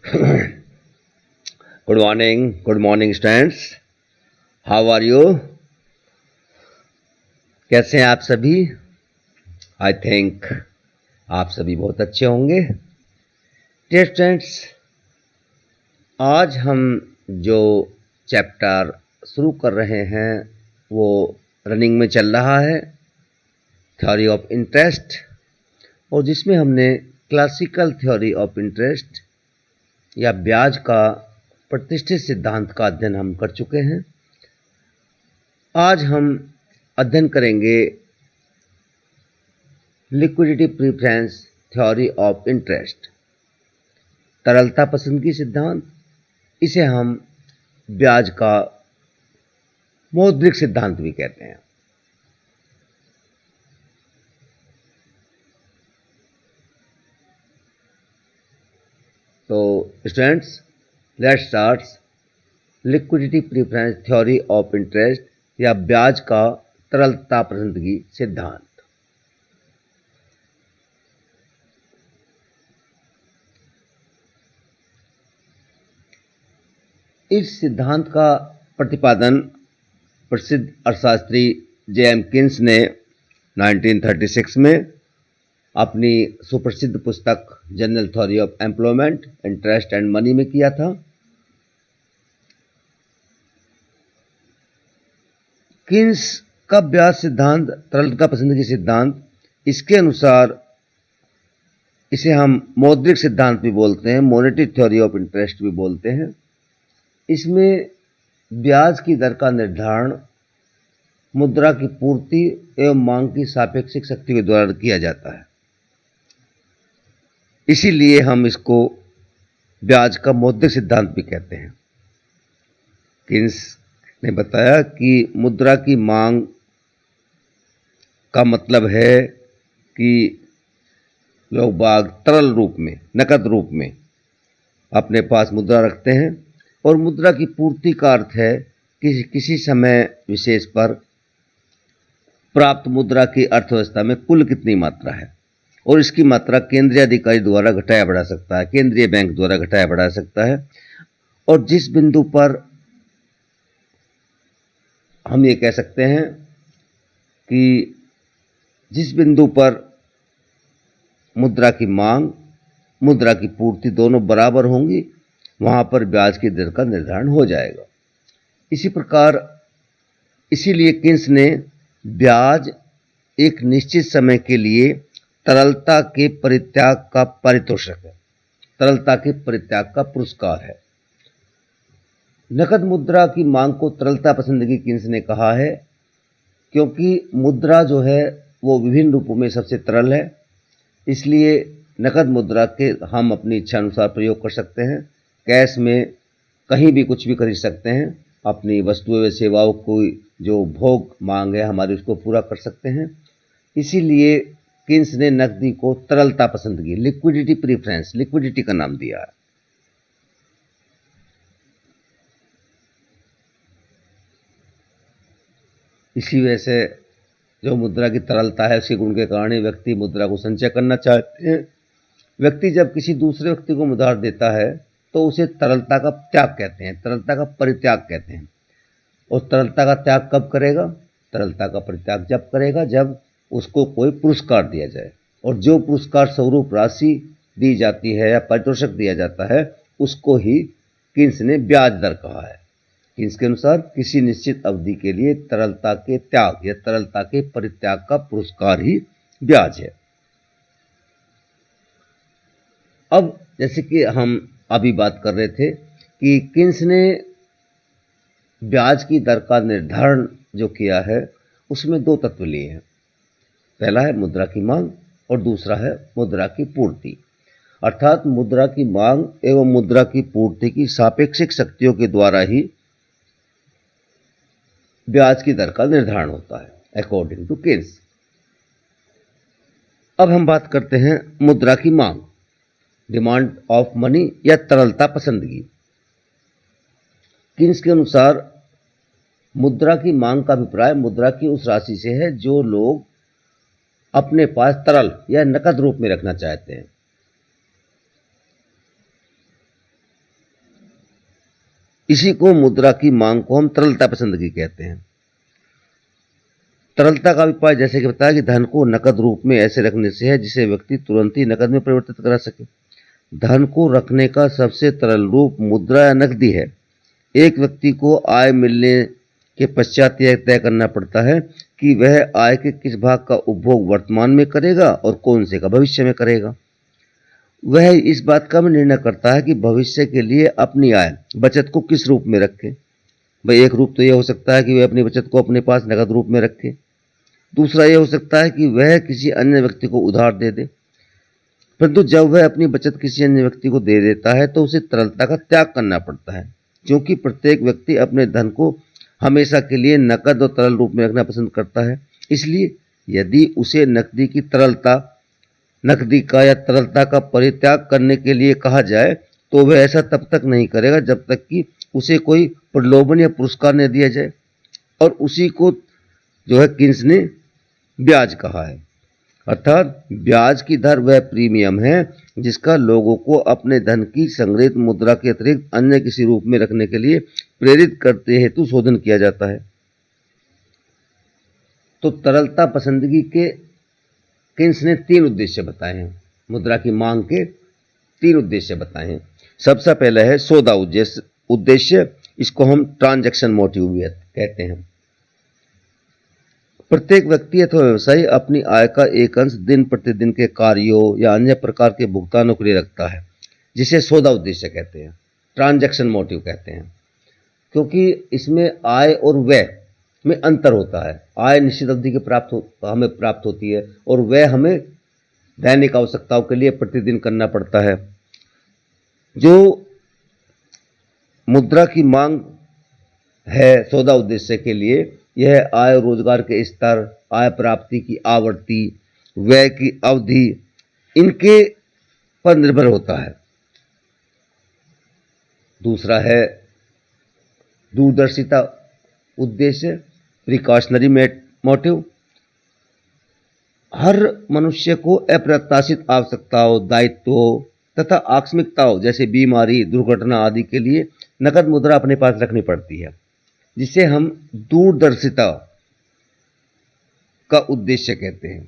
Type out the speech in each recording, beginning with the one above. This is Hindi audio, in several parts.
Good morning students. How are you? कैसे हैं आप सभी? I think आप सभी बहुत अच्छे होंगे। Dear students, आज हम जो चैप्टर शुरू कर रहे हैं वो रनिंग में चल रहा है, थ्योरी ऑफ इंटरेस्ट, और जिसमें हमने क्लासिकल थ्योरी ऑफ इंटरेस्ट या ब्याज का प्रतिष्ठित सिद्धांत का अध्ययन हम कर चुके हैं। आज हम अध्ययन करेंगे liquidity preference theory of interest, तरलता पसंदगी सिद्धांत। इसे हम ब्याज का मौद्रिक सिद्धांत भी कहते हैं। तो students, let's start liquidity preference theory of interest या ब्याज का तरलता पसंदगी सिद्धांत। इस सिद्धांत का प्रतिपादन प्रसिद्ध अर्थशास्त्री जे.एम. किन्स ने 1936 में अपनी सुप्रसिद्ध पुस्तक general theory of employment, interest and money में किया था। किन्स का ब्याज सिद्धांत, तरलता पसंदगी सिद्धांत, इसके अनुसार इसे हम मौद्रिक सिद्धांत भी बोलते हैं, मॉनेटरी थ्योरी ऑफ इंटरेस्ट भी बोलते हैं। इसमें ब्याज की दर का निर्धारण मुद्रा की पूर्ति एवं मांग की सापेक्षिक शक्ति के द्वारा किया जाता है। इसीलिए हम इसको ब्याज का मौद्रिक सिद्धांत भी कहते हैं। किन्स ने बताया कि मुद्रा की मांग का मतलब है कि लोग बाग तरल रूप में, नकद रूप में अपने पास मुद्रा रखते हैं, और मुद्रा की पूर्ति का अर्थ है कि किसी समय विशेष पर प्राप्त मुद्रा की अर्थव्यवस्था में कुल कितनी मात्रा है, और इसकी मात्रा केंद्रीय अधिकारी द्वारा घटाया बढ़ा सकता है, केंद्रीय बैंक द्वारा घटाया बढ़ा सकता है। और जिस बिंदु पर हम ये कह सकते हैं कि जिस बिंदु पर मुद्रा की मांग, मुद्रा की पूर्ति दोनों बराबर होंगी, वहां पर ब्याज की दर का निर्धारण हो जाएगा। इसी प्रकार इसीलिए किन्स ने ब्याज एक निश्चित समय के लिए तरलता के परित्याग का पारितोषिक है, तरलता के परित्याग का पुरस्कार है। नकद मुद्रा की मांग को तरलता पसंदगी किन्स ने कहा है क्योंकि मुद्रा जो है वो विभिन्न रूपों में सबसे तरल है। इसलिए नकद मुद्रा के हम अपनी इच्छा अनुसार प्रयोग कर सकते हैं। कैश में कहीं भी कुछ भी खरीद सकते हैं, अपनी वस्तुएं व सेवाओं को जो भोग मांग है हमारी उसको पूरा कर सकते हैं। इसीलिए किन्स ने नकदी को तरलता पसंदगी, लिक्विडिटी प्रेफरेंस, लिक्विडिटी का नाम दिया है। इसी वजह से जो मुद्रा की तरलता है उसके गुण के कारण ही व्यक्ति मुद्रा को संचय करना चाहते हैं। व्यक्ति जब किसी दूसरे व्यक्ति को उधार देता है तो उसे तरलता का त्याग कहते हैं, तरलता का परित्याग कहते हैं। और तरलता का त्याग कब करेगा? तरलता का परित्याग जब करेगा जब उसको कोई पुरस्कार दिया जाए, और जो पुरस्कार स्वरूप राशि दी जाती है या पारितोषिक दिया जाता है उसको ही किन्स ने ब्याज दर कहा है। किन्स के अनुसार किसी निश्चित अवधि के लिए तरलता के त्याग या तरलता के परित्याग का पुरस्कार ही ब्याज है। अब जैसे कि हम अभी बात कर रहे थे कि किन्स ने ब्याज की दर का निर्धारण जो किया है उसमें दो तत्व लिए हैं। पहला है मुद्रा की मांग और दूसरा है मुद्रा की पूर्ति। अर्थात मुद्रा की मांग एवं मुद्रा की पूर्ति की सापेक्षिक शक्तियों के द्वारा ही ब्याज की दर का निर्धारण होता है अकॉर्डिंग टू किन्स। अब हम बात करते हैं मुद्रा की मांग, डिमांड ऑफ मनी या तरलता पसंदगी। किन्स के अनुसार मुद्रा की मांग का अभिप्राय मुद्रा की उस राशि से है जो लोग अपने पास तरल या नकद रूप में रखना चाहते हैं। इसी को मुद्रा की मांग को हम तरलता पसंदगी कहते हैं। तरलता का उपाय जैसे कि बताया कि धन को नकद रूप में ऐसे रखने से है जिसे व्यक्ति तुरंत ही नकद में परिवर्तित करा सके। धन को रखने का सबसे तरल रूप मुद्रा या नकदी है। एक व्यक्ति को आय मिलने के पश्चात यह तय करना पड़ता है कि वह आय के किस भाग का उपभोग वर्तमान में करेगा और कौन से का भविष्य में करेगा। वह इस बात का भी निर्णय करता है कि भविष्य के लिए अपनी आय बचत को किस रूप में रखे। भाई एक रूप तो यह हो सकता है कि वह अपनी बचत को अपने पास नकद रूप में रखे। दूसरा यह हो सकता है कि वह किसी अन्य व्यक्ति को उधार दे दे। परंतु जब वह अपनी बचत किसी अन्य व्यक्ति को दे देता है तो उसे तरलता का त्याग करना पड़ता है, क्योंकि प्रत्येक व्यक्ति अपने धन को हमेशा के लिए नकद और तरल रूप में रखना पसंद करता है। इसलिए यदि उसे नकदी का या तरलता का परित्याग करने के लिए कहा जाए तो वह ऐसा तब तक नहीं करेगा जब तक कि उसे कोई प्रलोभन या पुरस्कार न दिया जाए, और उसी को जो है किन्स ने ब्याज कहा है। अर्थात ब्याज की दर वह प्रीमियम है जिसका लोगों को अपने धन की संग्रहित मुद्रा के अतिरिक्त अन्य किसी रूप में रखने के लिए प्रेरित करते हेतु शोधन किया जाता है। तो तरलता पसंदगी के किन्स ने 3 उद्देश्य बताए हैं। मुद्रा की मांग के 3 उद्देश्य बताए हैं। सबसे पहला है सौदा उद्देश्य, इसको हम ट्रांजैक्शन मोटिव भी कहते हैं। प्रत्येक व्यक्ति अथवा व्यवसायी अपनी आय का एक अंश दिन प्रतिदिन के कार्यों या अन्य प्रकार के भुगतानों के लिए रखता है, जिसे सौदा उद्देश्य कहते हैं, ट्रांजैक्शन मोटिव कहते हैं। क्योंकि इसमें आय और व्यय में अंतर होता है। आय निश्चित अवधि के हमें प्राप्त होती है और व्यय हमें दैनिक आवश्यकताओं के लिए प्रतिदिन करना पड़ता है। जो मुद्रा की मांग है सौदा उद्देश्य के लिए, यह आय रोजगार के स्तर, आय प्राप्ति की आवृत्ति, व्यय की अवधि, इनके पर निर्भर होता है। दूसरा है दूरदर्शिता उद्देश्य, प्रिकॉशनरी मोटिव। हर मनुष्य को अप्रत्याशित आवश्यकताओं, दायित्वों तथा आकस्मिकताओं जैसे बीमारी, दुर्घटना आदि के लिए नकद मुद्रा अपने पास रखनी पड़ती है, जिसे हम दूरदर्शिता का उद्देश्य कहते हैं।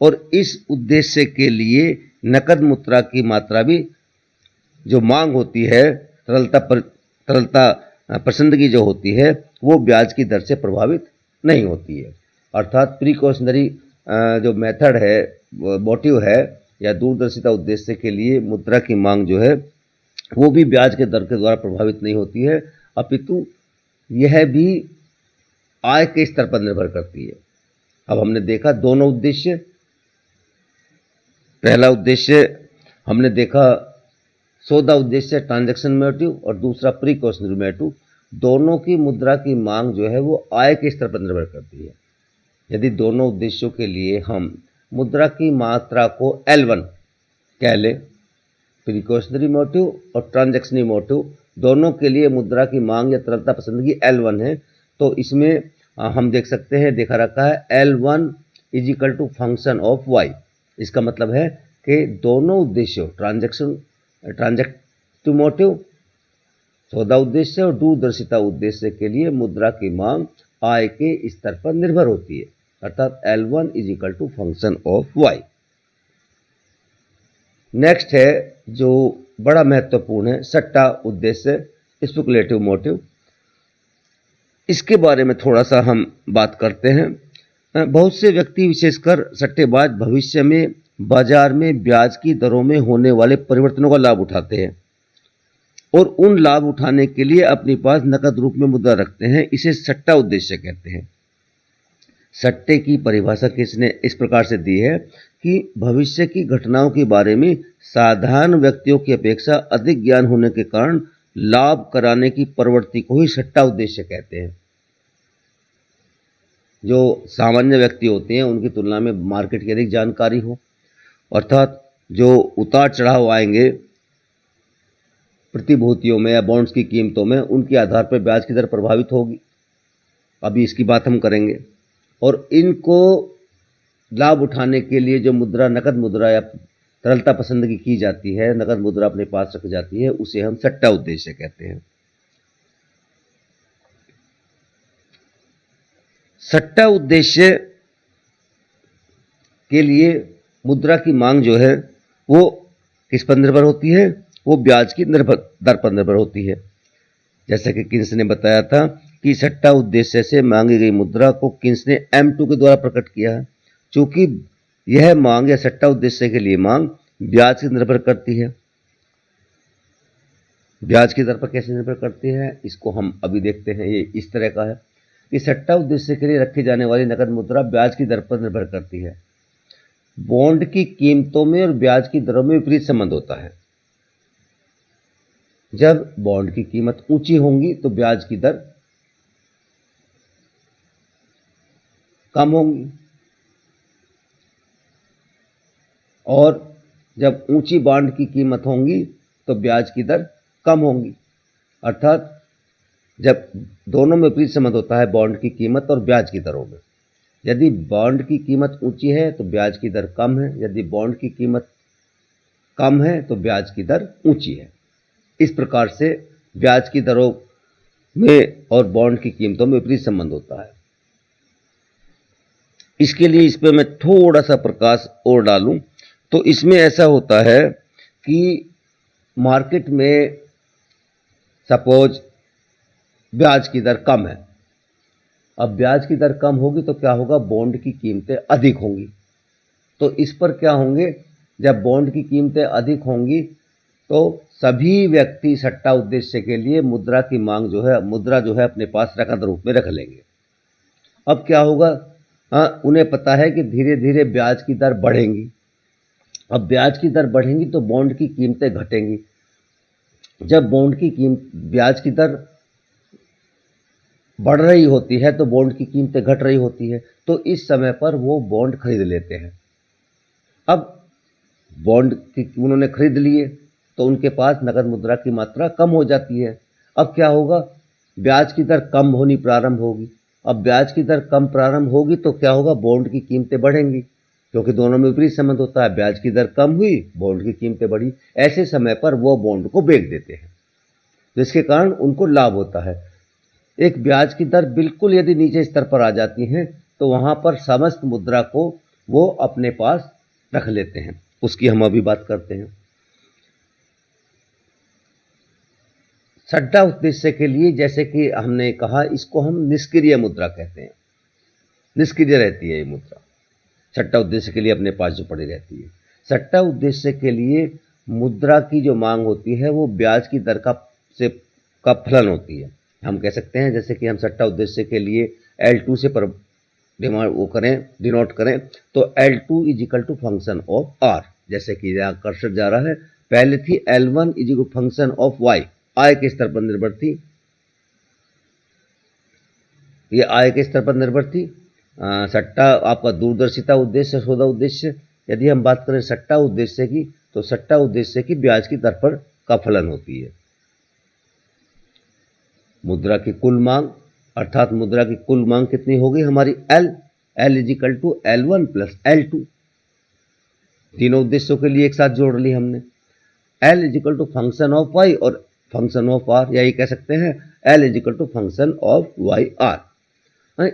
और इस उद्देश्य के लिए नकद मुद्रा की मात्रा भी जो मांग होती है, तरलता पसंदगी जो होती है, वो ब्याज की दर से प्रभावित नहीं होती है। अर्थात प्रिकॉशनरी जो मेथड है, मोटिव है या दूरदर्शिता उद्देश्य के लिए मुद्रा की मांग जो है वो भी ब्याज के दर के द्वारा प्रभावित नहीं होती है, अपितु यह भी आय के स्तर पर निर्भर करती है। अब हमने देखा दोनों उद्देश्य। पहला उद्देश्य हमने देखा सौदा उद्देश्य ट्रांजैक्शन मोटिव और दूसरा प्रिकॉशनरी मोटिव। दोनों की मुद्रा की मांग जो है वो आय के स्तर पर निर्भर करती है। यदि दोनों उद्देश्यों के लिए हम मुद्रा की मात्रा को L1 कह लें, प्रिकॉशनरी मोटिव और ट्रांजैक्शनरी मोटिव दोनों के लिए मुद्रा की मांग या तरलता पसंदगी L1 है, तो इसमें हम देख सकते हैं, देखा रखा है L1 is equal to function of Y। इसका मतलब है कि दोनों उद्देश्यों ट्रांजैक्टिव मोटिव सौदा उद्देश्य और दूरदर्शिता उद्देश्य के लिए मुद्रा की मांग आय के स्तर पर निर्भर होती है, अर्थात L1 is equal to function of Y। Next है जो बड़ा महत्वपूर्ण है सट्टा उद्देश्य, स्पेकुलेटिव मोटिव। इसके बारे में थोड़ा सा हम बात करते हैं। बहुत से व्यक्ति विशेषकर सट्टेबाज भविष्य में बाजार में ब्याज की दरों में होने वाले परिवर्तनों का लाभ उठाते हैं और उन लाभ उठाने के लिए अपने पास नकद रूप में मुद्रा रखते हैं। इसे सट्टा उद्देश्य कहते हैं। सट्टे की परिभाषा किसने इस प्रकार से दी है कि भविष्य की घटनाओं के बारे में साधारण व्यक्तियों की अपेक्षा अधिक ज्ञान होने के कारण लाभ कराने की प्रवृत्ति को ही सट्टा उद्देश्य कहते हैं। जो सामान्य व्यक्ति होते हैं उनकी तुलना में मार्केट की अधिक जानकारी हो, अर्थात जो उतार चढ़ाव आएंगे प्रतिभूतियों में या बॉन्ड्स की कीमतों में, उनके आधार पर ब्याज की दर प्रभावित होगी। अभी इसकी बात हम करेंगे। और इनको लाभ उठाने के लिए जो मुद्रा, नकद मुद्रा या तरलता पसंदगी की जाती है, नकद मुद्रा अपने पास रखी जाती है, उसे हम सट्टा उद्देश्य कहते हैं। सट्टा उद्देश्य के लिए मुद्रा की मांग जो है वो किस पर निर्भर होती है? वो ब्याज की दर पर निर्भर होती है। जैसा कि किन्स ने बताया था कि सट्टा उद्देश्य से मांगी गई मुद्रा को किन्स ने M2 के द्वारा प्रकट किया है। चूंकि यह मांग या सट्टा उद्देश्य के लिए मांग ब्याज की निर्भर करती है। ब्याज की दर पर कैसे निर्भर करती है इसको हम अभी देखते हैं। ये इस तरह का है कि सट्टा उद्देश्य के लिए रखी जाने वाली नकद मुद्रा ब्याज की दर पर निर्भर करती है। बॉन्ड की कीमतों में और ब्याज की दरों में विपरीत संबंध होता है। जब बॉन्ड की कीमत ऊंची होंगी तो ब्याज की दर कम होंगी, और जब ऊंची बॉन्ड की कीमत होंगी तो ब्याज की दर कम होंगी। अर्थात जब दोनों में विपरीत संबंध होता है बॉन्ड की कीमत और ब्याज की दरों में। यदि बॉन्ड की कीमत ऊंची है तो ब्याज की दर कम है, यदि बॉन्ड की कीमत कम है तो ब्याज की दर ऊंची है। इस प्रकार से ब्याज की दरों में और बॉन्ड की कीमतों में विपरीत संबंध होता है। इसके लिए इस पर मैं थोड़ा सा प्रकाश और डालूं तो इसमें ऐसा होता है कि मार्केट में सपोज ब्याज की दर कम है। अब ब्याज की दर कम होगी तो क्या होगा? बॉन्ड की कीमतें अधिक होंगी। तो इस पर क्या होंगे? जब बॉन्ड की कीमतें अधिक होंगी तो सभी व्यक्ति सट्टा उद्देश्य के लिए मुद्रा की मांग जो है, मुद्रा जो है अपने पास नकद रूप में रख लेंगे। अब क्या होगा? उन्हें पता है कि धीरे धीरे ब्याज की दर बढ़ेंगी। अब ब्याज की दर बढ़ेंगी तो बॉन्ड की कीमतें घटेंगी। जब बॉन्ड की ब्याज की दर बढ़ रही होती है तो बॉन्ड की कीमतें घट रही होती है, तो इस समय पर वो बॉन्ड खरीद लेते हैं। अब बॉन्ड उन्होंने खरीद लिए तो उनके पास नकद मुद्रा की मात्रा कम हो जाती है। अब क्या होगा? ब्याज की दर कम होनी प्रारंभ होगी। अब ब्याज की दर कम प्रारंभ होगी तो क्या होगा? बॉन्ड की कीमतें बढ़ेंगी, क्योंकि दोनों में विपरीत संबंध होता है। ब्याज की दर कम हुई, बॉन्ड की कीमतें बढ़ी। ऐसे समय पर वो बॉन्ड को बेच देते हैं, जिसके कारण उनको लाभ होता है। एक ब्याज की दर बिल्कुल यदि नीचे स्तर पर आ जाती है तो वहां पर समस्त मुद्रा को वो अपने पास रख लेते हैं। उसकी हम अभी बात करते हैं। सट्टा उद्देश्य के लिए जैसे कि हमने कहा, इसको हम निष्क्रिय मुद्रा कहते हैं। निष्क्रिय रहती है ये मुद्रा, सट्टा उद्देश्य के लिए अपने पास जो पड़ी रहती है। सट्टा उद्देश्य के लिए मुद्रा की जो मांग होती है वो ब्याज की दर का फलन होती है। हम कह सकते हैं जैसे कि हम सट्टा उद्देश्य के लिए L2 से डिनोट करें तो L2 is equal to function of R। जैसे कि यहाँ कर्सर जा रहा है, पहले थी L1 is equal function of Y, आय के स्तर पर निर्भर थी। ये आय के स्तर पर निर्भर थी। सट्टा आपका दूरदर्शिता उद्देश्य, सौदा उद्देश्य। यदि हम बात करें सट्टा उद्देश्य की तो सट्टा उद्देश्य की ब्याज की दर पर का फलन होती है। मुद्रा की कुल मांग, अर्थात मुद्रा की कुल मांग कितनी होगी हमारी? L is equal to L1 plus L2। तीनों उद्देश्यों के लिए एक साथ जोड़ ली हमने। L is equal to function of Y और फंक्शन ऑफ R, या ये कह सकते हैं L is equal to function of YR।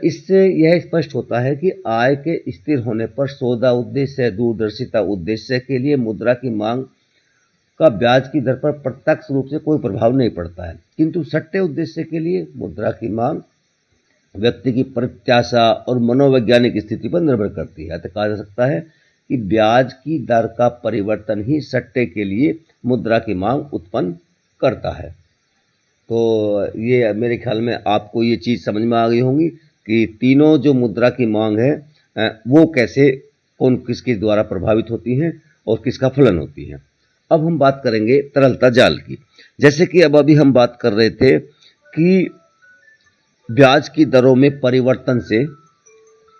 इससे यह स्पष्ट होता है कि आय के स्थिर होने पर सौदा उद्देश्य, दूरदर्शिता उद्देश्य के लिए मुद्रा की मांग का ब्याज की दर पर प्रत्यक्ष रूप से कोई प्रभाव नहीं पड़ता है, किंतु सट्टे उद्देश्य के लिए मुद्रा की मांग व्यक्ति की प्रत्याशा और मनोवैज्ञानिक स्थिति पर निर्भर करती है। अतः कहा जा सकता है कि ब्याज की दर का परिवर्तन ही सट्टे के लिए मुद्रा की मांग उत्पन्न करता है। तो ये मेरे ख्याल में आपको ये चीज़ समझ में आ गई होंगी कि तीनों जो मुद्रा की मांग है वो कैसे, कौन किसके द्वारा प्रभावित होती हैं और किसका फलन होती है। अब हम बात करेंगे तरलता जाल की। जैसे कि अब अभी हम बात कर रहे थे कि ब्याज की दरों में परिवर्तन से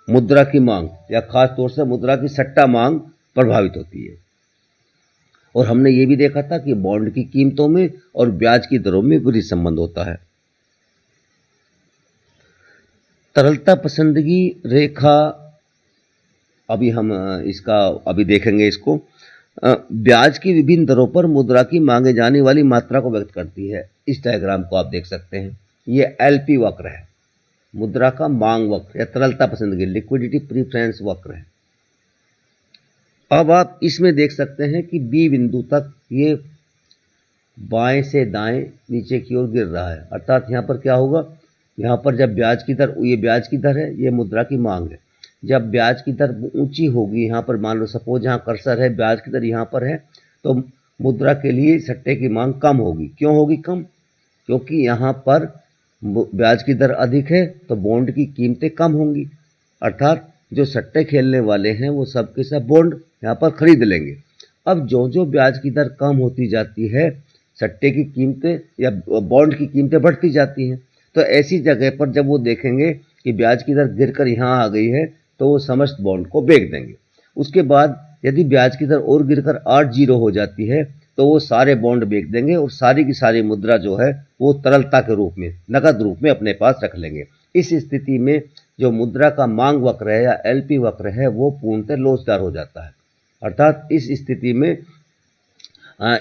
मुद्रा की मांग या खास तौर से मुद्रा की सट्टा मांग प्रभावित होती है, और हमने ये भी देखा था कि बॉन्ड की कीमतों में और ब्याज की दरों में विपरीत संबंध होता है। तरलता पसंदगी रेखा, अभी हम इसका अभी देखेंगे इसको। ब्याज की विभिन्न दरों पर मुद्रा की मांगे जाने वाली मात्रा को व्यक्त करती है। इस डायग्राम को आप देख सकते हैं, ये LP वक्र है। मुद्रा का मांग वक्र या तरलता पसंदगी, लिक्विडिटी प्रीफरेंस वक्र है। अब आप इसमें देख सकते हैं कि बी बिंदु तक ये बाएं से दाएं नीचे की ओर गिर रहा है, अर्थात यहाँ पर क्या होगा, यहाँ पर जब ब्याज की दर, ये ब्याज की दर है, ये मुद्रा की मांग है। जब ब्याज की दर ऊंची होगी, यहाँ पर मान लो सपोज यहाँ कर्सर है, ब्याज की दर यहाँ पर है, तो मुद्रा के लिए सट्टे की मांग कम होगी। क्यों होगी कम? क्योंकि यहाँ पर ब्याज की दर अधिक है तो बॉन्ड की कीमतें कम होंगी, अर्थात जो सट्टे खेलने वाले हैं वो सब के सब बॉन्ड यहाँ पर खरीद लेंगे। अब जो जो ब्याज की दर कम होती जाती है, सट्टे की कीमतें या बॉन्ड की कीमतें बढ़ती जाती हैं। तो ऐसी जगह पर जब वो देखेंगे कि ब्याज की दर गिरकर यहाँ आ गई है तो वो समस्त बॉन्ड को बेच देंगे। उसके बाद यदि ब्याज की दर और गिरकर 8-0 हो जाती है तो वो सारे बॉन्ड बेच देंगे और सारी की सारी मुद्रा जो है वो तरलता के रूप में, नकद रूप में अपने पास रख लेंगे। इस स्थिति में जो मुद्रा का मांग वक्र है या एलपी वक्र है वो पूर्णतः लोचदार हो जाता है, अर्थात इस स्थिति में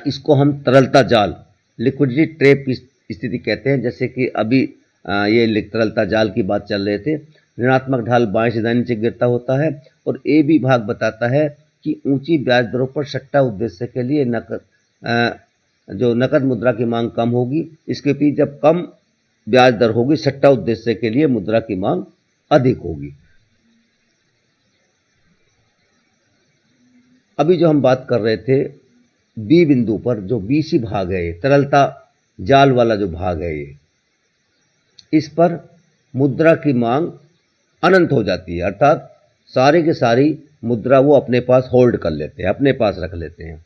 इसको हम तरलता जाल, लिक्विडिटी ट्रैप की स्थिति कहते हैं। जैसे कि अभी ये तरलता जाल की बात चल रहे थे, ऋणात्मक ढाल बाएं से दाएं नीचे गिरता होता है और ए बी भाग बताता है कि ऊंची ब्याज दरों पर सट्टा उद्देश्य के लिए जो नकद मुद्रा की मांग कम होगी, इसके विपरीत जब कम ब्याज दर होगी सट्टा उद्देश्य के लिए मुद्रा की मांग अधिक होगी। अभी जो हम बात कर रहे थे बी बिंदु पर, जो बीसी भाग है, तरलता जाल वाला जो भाग है ये, इस पर मुद्रा की मांग अनंत हो जाती है, अर्थात सारे के सारी मुद्रा वो अपने पास होल्ड कर लेते हैं, अपने पास रख लेते हैं।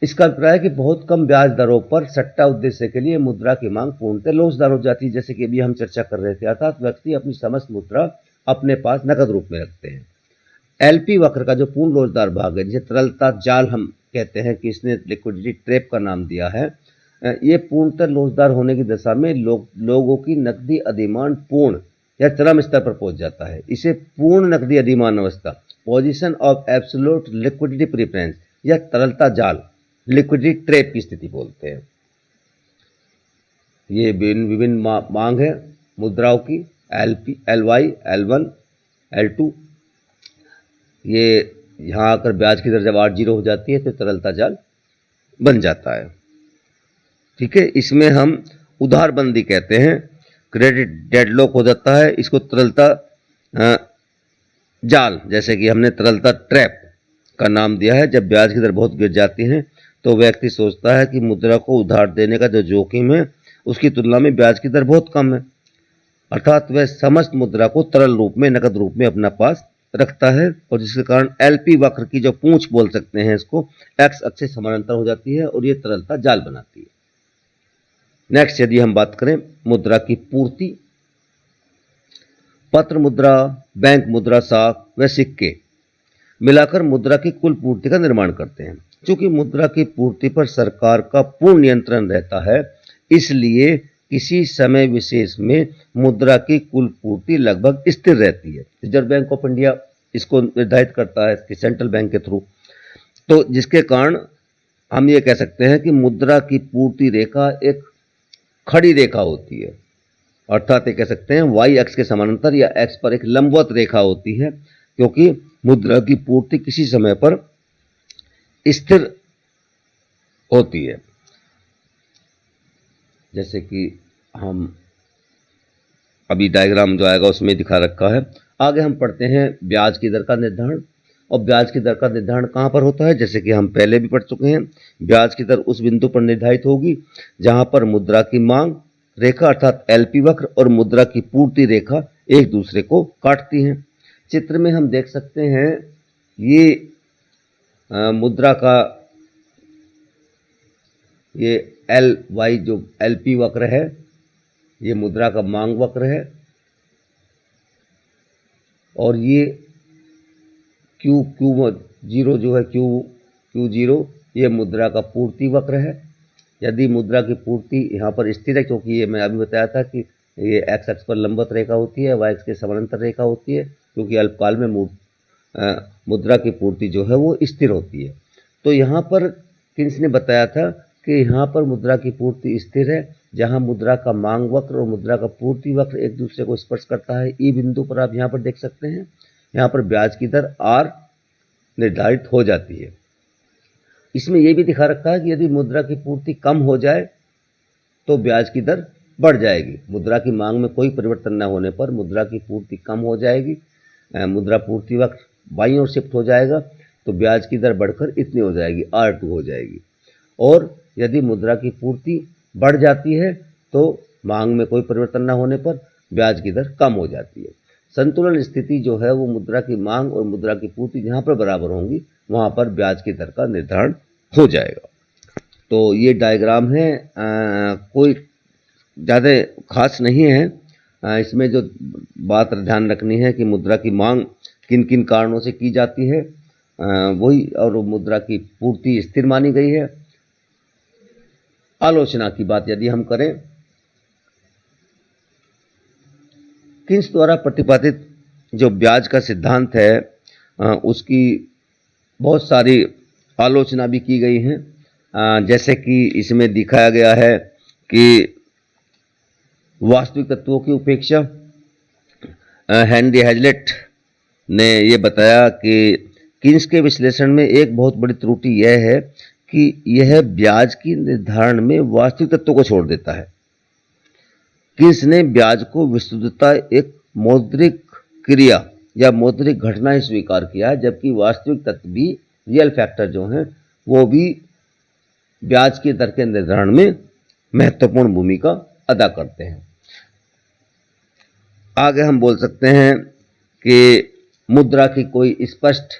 इसका अभिप्राय है कि बहुत कम ब्याज दरों पर सट्टा उद्देश्य के लिए मुद्रा की मांग पूर्णतः लोचदार हो जाती है, जैसे कि अभी हम चर्चा कर रहे थे, अर्थात व्यक्ति अपनी समस्त मुद्रा अपने पास नकद रूप में रखते हैं। एलपी वक्र का जो पूर्ण लोचदार भाग है, जिसे तरलता जाल हम कहते हैं कि इसने लिक्विडिटी ट्रैप का नाम दिया है, ये पूर्णतः लोचदार होने की दशा में लोगों की नकदी अधिमान पूर्ण या चरम स्तर पर पहुंच जाता है। इसे पूर्ण नकदी अधिमान अवस्था, position of absolute liquidity preference या तरलता जाल, लिक्विडिटी ट्रैप की स्थिति बोलते हैं। ये विभिन्न मांग है मुद्राओं की, एलपी, एलवाई, एल1, एल2। ये यहाँ आकर ब्याज की दर जब 8-0 हो जाती है तो तरलता जाल बन जाता है। ठीक है, इसमें हम उधारबंदी कहते हैं, क्रेडिट डेडलॉक हो जाता है, इसको तरलता जाल, जैसे कि हमने तरलता ट्रैप का नाम दिया है। जब ब्याज की दर बहुत गिर जाती है तो व्यक्ति सोचता है कि मुद्रा को उधार देने का जो जोखिम है उसकी तुलना में ब्याज की दर बहुत कम है, अर्थात वह समस्त मुद्रा को तरल रूप में, नकद रूप में अपना पास रखता है, और जिसके कारण एलपी वक्र की जो पूंछ बोल सकते हैं इसको, एक्स अक्ष से समानांतर हो जाती है और ये तरलता जाल बनाती है। नेक्स्ट यदि हम बात करें मुद्रा की पूर्ति, पत्र मुद्रा, बैंक मुद्रा, साख व सिक्के मिलाकर मुद्रा की कुल पूर्ति का निर्माण करते हैं। चूंकि मुद्रा की पूर्ति पर सरकार का पूर्ण नियंत्रण रहता है, इसलिए किसी समय विशेष में मुद्रा की कुल पूर्ति लगभग स्थिर रहती है। रिजर्व बैंक ऑफ इंडिया इसको निर्धारित करता है इसके सेंट्रल बैंक के थ्रू, तो जिसके कारण हम ये कह सकते हैं कि मुद्रा की पूर्ति रेखा एक खड़ी रेखा होती है, अर्थात ये कह सकते हैं वाई अक्ष के समानांतर या एक्स पर एक लंबवत रेखा होती है, क्योंकि मुद्रा की पूर्ति किसी समय पर स्थिर होती है। जैसे कि हम अभी डायग्राम जो आएगा उसमें दिखा रखा है। आगे हम पढ़ते हैं ब्याज की दर का निर्धारण, और ब्याज की दर का निर्धारण कहाँ पर होता है, जैसे कि हम पहले भी पढ़ चुके हैं। ब्याज की दर उस बिंदु पर निर्धारित होगी जहां पर मुद्रा की मांग रेखा अर्थात एलपी वक्र और मुद्रा की पूर्ति रेखा एक दूसरे को काटती हैं। चित्र में हम देख सकते हैं ये मुद्रा का ये एल वाई जो एलपी वक्र है, ये मुद्रा का मांग वक्र है, और ये क्यू जीरो जो है क्यू जीरो, ये मुद्रा का पूर्ति वक्र है। यदि मुद्रा की पूर्ति यहाँ पर स्थिर है, क्योंकि ये मैं अभी बताया था कि ये एक्स अक्ष पर लंबवत रेखा होती है, वाई अक्ष के समानांतर रेखा होती है, क्योंकि अल्पकाल में मुद्रा की पूर्ति जो है वो स्थिर होती है। तो यहाँ पर किन्स ने बताया था कि यहाँ पर मुद्रा की पूर्ति स्थिर है, जहाँ मुद्रा का मांग वक्र और मुद्रा का पूर्ति वक्र एक दूसरे को स्पर्श करता है। ई बिंदु पर आप यहाँ पर देख सकते हैं, यहाँ पर ब्याज की दर आर निर्धारित हो जाती है। इसमें यह भी दिखा रखा है कि यदि मुद्रा की पूर्ति कम हो जाए तो ब्याज की दर बढ़ जाएगी। मुद्रा की मांग में कोई परिवर्तन न होने पर मुद्रा की पूर्ति कम हो जाएगी, मुद्रा पूर्ति वक्त बाईं ओर शिफ्ट हो जाएगा तो ब्याज की दर बढ़कर इतनी हो जाएगी, R2 हो जाएगी। और यदि मुद्रा की पूर्ति बढ़ जाती है तो मांग में कोई परिवर्तन न होने पर ब्याज की दर कम हो जाती है। संतुलन स्थिति जो है वो मुद्रा की मांग और मुद्रा की पूर्ति जहाँ पर बराबर होंगी वहाँ पर ब्याज की दर का निर्धारण हो जाएगा। तो ये डायग्राम है, कोई ज़्यादा खास नहीं है। इसमें जो बात ध्यान रखनी है कि मुद्रा की मांग किन किन कारणों से की जाती है वही, और मुद्रा की पूर्ति स्थिर मानी गई है। आलोचना की बात यदि हम करें, किन्स द्वारा प्रतिपादित जो ब्याज का सिद्धांत है उसकी बहुत सारी आलोचना भी की गई है। जैसे कि इसमें दिखाया गया है कि वास्तविक तत्वों की उपेक्षा, हेनरी हैजलेट ने यह बताया कि किन्स के विश्लेषण में एक बहुत बड़ी त्रुटि यह है कि यह ब्याज की निर्धारण में वास्तविक तत्वों को छोड़ देता है। किन्स ने ब्याज को विस्तृतता एक मौद्रिक क्रिया या मौद्रिक घटना ही स्वीकार किया है, जबकि वास्तविक तत्व भी, रियल फैक्टर जो हैं वो भी ब्याज की दर के निर्धारण में महत्वपूर्ण भूमिका अदा करते हैं। आगे हम बोल सकते हैं कि मुद्रा की कोई स्पष्ट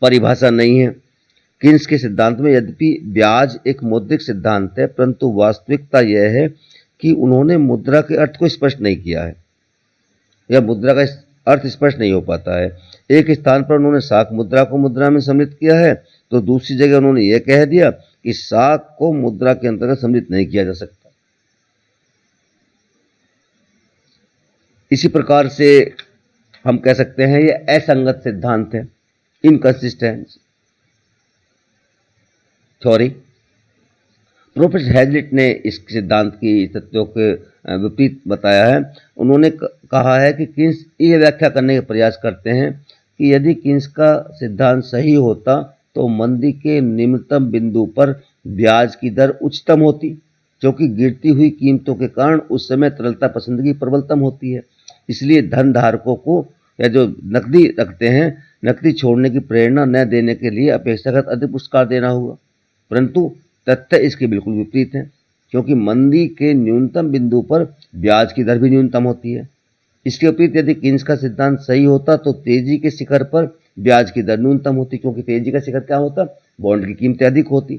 परिभाषा नहीं है। किन्स के सिद्धांत में यद्यपि ब्याज एक मौद्रिक सिद्धांत है, परंतु वास्तविकता यह है कि उन्होंने मुद्रा के अर्थ को स्पष्ट नहीं किया है या मुद्रा का अर्थ स्पष्ट नहीं हो पाता है। एक स्थान पर उन्होंने साख मुद्रा को मुद्रा में सम्मिलित किया है तो दूसरी जगह उन्होंने यह कह दिया कि साख को मुद्रा के अंतर्गत सम्मिलित नहीं किया जा सकता। इसी प्रकार से हम कह सकते हैं यह असंगत सिद्धांत है, इनकंसिस्टेंट थ्योरी। प्रोफेसर हैजलिट ने इस सिद्धांत की तथ्यों के विपरीत बताया है। उन्होंने कहा है कि किन्स यह व्याख्या करने का प्रयास करते हैं कि यदि किन्स का सिद्धांत सही होता तो मंदी के निम्नतम बिंदु पर ब्याज की दर उच्चतम होती, क्योंकि गिरती हुई कीमतों के कारण उस समय तरलता पसंदगी प्रबलतम होती है। इसलिए धन धारकों को या जो नकदी रखते हैं, नकदी छोड़ने की प्रेरणा न देने के लिए अपेक्षाकृत अधिक पुरस्कार देना होगा। परंतु तथ्य इसके बिल्कुल विपरीत है, क्योंकि मंदी के न्यूनतम बिंदु पर ब्याज की दर भी न्यूनतम होती है। इसके विपरीत यदि किन्स का सिद्धांत सही होता तो तेजी के शिखर पर ब्याज की दर न्यूनतम होती, क्योंकि तेजी का शिखर क्या होता, बॉन्ड की कीमतें अधिक होती,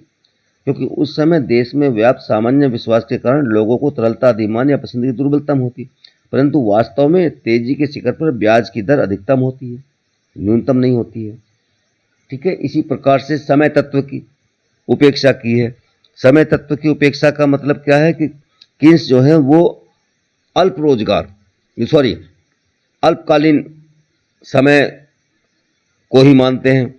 क्योंकि उस समय देश में व्याप्त सामान्य विश्वास के कारण लोगों को तरलता अधिमान या पसंदगी दुर्बलतम होती। परंतु वास्तव में तेजी के शिखर पर ब्याज की दर अधिकतम होती है, न्यूनतम नहीं होती है। ठीक है। इसी प्रकार से समय तत्व की उपेक्षा की है। समय तत्व की उपेक्षा का मतलब क्या है कि किन्स जो है वो अल्पकालीन समय को ही मानते हैं।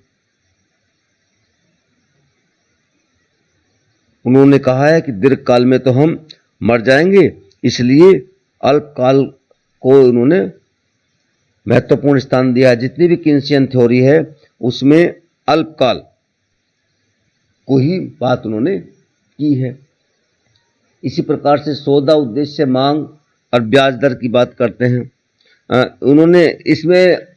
उन्होंने कहा है कि दीर्घकाल में तो हम मर जाएंगे, इसलिए अल्पकाल को उन्होंने महत्वपूर्ण स्थान दिया है। जितनी भी किन्सियन थ्योरी है उसमें अल्पकाल को ही बात उन्होंने की है। इसी प्रकार से सौदा उद्देश्य मांग और ब्याज दर की बात करते हैं। उन्होंने इसमें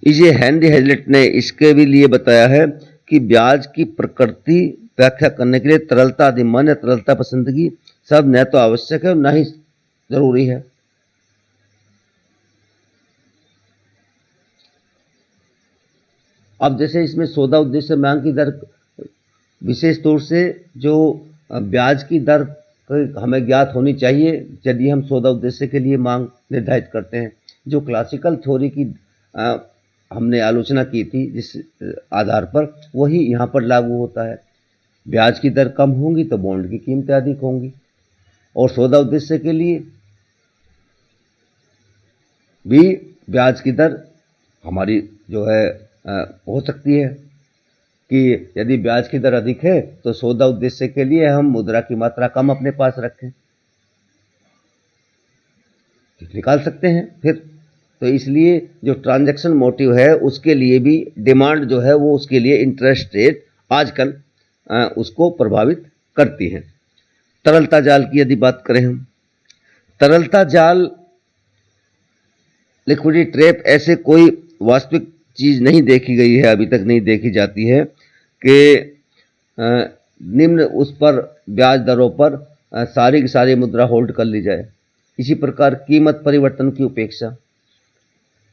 इसे हेनरी हैजलिट ने इसके भी लिए बताया है कि ब्याज की प्रकृति व्याख्या करने के लिए तरलता अधिमान या तरलता पसंदगी सब न तो आवश्यक है और न ही जरूरी है। अब जैसे इसमें सौदा उद्देश्य मांग की दर, विशेष तौर से जो ब्याज की दर हमें ज्ञात होनी चाहिए यदि हम सौदा उद्देश्य के लिए मांग निर्धारित करते हैं। जो क्लासिकल थ्योरी की हमने आलोचना की थी जिस आधार पर, वही यहाँ पर लागू होता है। ब्याज की दर कम होंगी तो बॉन्ड की कीमतें अधिक होंगी, और सौदा उद्देश्य के लिए भी ब्याज की दर हमारी जो है हो सकती है। कि यदि ब्याज की दर अधिक है तो सौदा उद्देश्य के लिए हम मुद्रा की मात्रा कम अपने पास रखें, निकाल सकते हैं फिर। तो इसलिए जो ट्रांजैक्शन मोटिव है उसके लिए भी डिमांड जो है वो उसके लिए इंटरेस्ट रेट आजकल उसको प्रभावित करती है। तरलता जाल की यदि बात करें हम, तरलता जाल लिक्विडिटी ट्रैप ऐसे कोई वास्तविक चीज नहीं देखी गई है, अभी तक नहीं देखी जाती है कि निम्न उस पर ब्याज दरों पर सारी की सारी मुद्रा होल्ड कर ली जाए। इसी प्रकार कीमत परिवर्तन की उपेक्षा,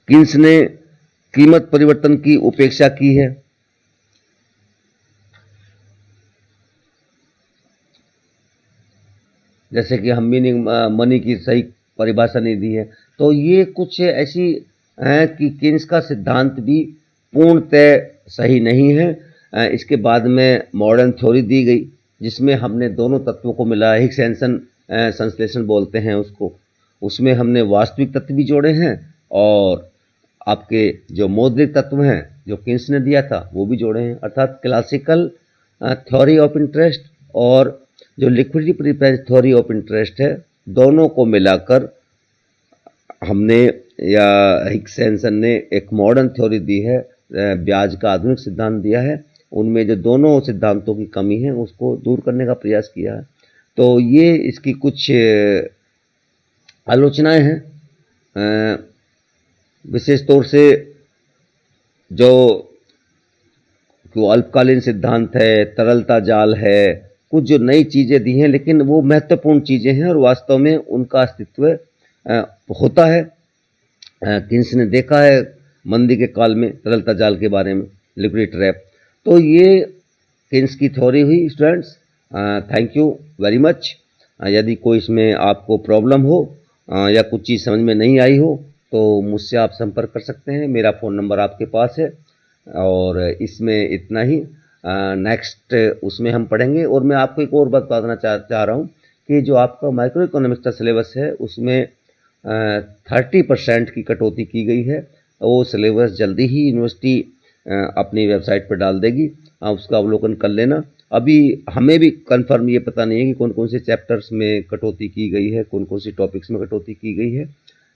किन्स ने कीमत परिवर्तन की उपेक्षा की है। जैसे कि हम मीनिंग मनी की सही परिभाषा नहीं दी है। तो ये कुछ ऐसी है कि किन्स का सिद्धांत भी पूर्णतः सही नहीं है। इसके बाद में मॉडर्न थ्योरी दी गई जिसमें हमने दोनों तत्वों को मिला, हिग्स-हैंसन संश्लेषण बोलते हैं उसको। उसमें हमने वास्तविक तत्व भी जोड़े हैं और आपके जो मौद्रिक तत्व हैं जो किन्स ने दिया था वो भी जोड़े हैं। अर्थात क्लासिकल थ्योरी ऑफ इंटरेस्ट और जो लिक्विडिटी प्रीपेज थ्योरी ऑफ इंटरेस्ट है, दोनों को मिलाकर हमने या हिग्स-हैंसन ने एक मॉडर्न थ्योरी दी है, ब्याज का आधुनिक सिद्धांत दिया है। उनमें जो दोनों सिद्धांतों की कमी है उसको दूर करने का प्रयास किया है। तो ये इसकी कुछ आलोचनाएं हैं। विशेष तौर से जो अल्पकालीन सिद्धांत है, तरलता जाल है, कुछ जो नई चीज़ें दी हैं, लेकिन वो महत्वपूर्ण चीज़ें हैं और वास्तव में उनका अस्तित्व होता है। किन्स ने देखा है मंदी के काल में तरलता जाल के बारे में, लिक्विडिटी ट्रैप। तो ये किन्स की थ्योरी हुई students. Thank you very much. यदि कोई इसमें आपको प्रॉब्लम हो या कुछ चीज़ समझ में नहीं आई हो तो मुझसे आप संपर्क कर सकते हैं। मेरा फ़ोन नंबर आपके पास है और इसमें इतना ही। नेक्स्ट उसमें हम पढ़ेंगे। और मैं आपको एक और बात बताना चाह रहा हूँ कि जो आपका माइक्रो इकोनॉमिक्स का सिलेबस है उसमें 30% की कटौती की गई है। वो सिलेबस जल्दी ही यूनिवर्सिटी अपनी वेबसाइट पर डाल देगी, आप उसका अवलोकन कर लेना। अभी हमें भी कंफर्म ये पता नहीं है कि कौन कौन से चैप्टर्स में कटौती की गई है, कौन कौन सी टॉपिक्स में कटौती की गई है।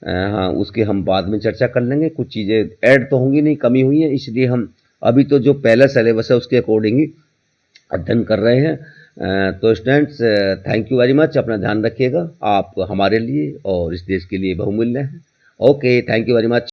हाँ, उसके हम बाद में चर्चा कर लेंगे। कुछ चीज़ें ऐड तो होंगी नहीं, कमी हुई है, इसलिए हम अभी तो जो पहला सिलेबस है उसके अकॉर्डिंग ही अध्ययन कर रहे हैं। तो students thank you very much. अपना ध्यान रखिएगा, आप हमारे लिए और इस देश के लिए बहुमूल्य हैं। Okay, thank you very much.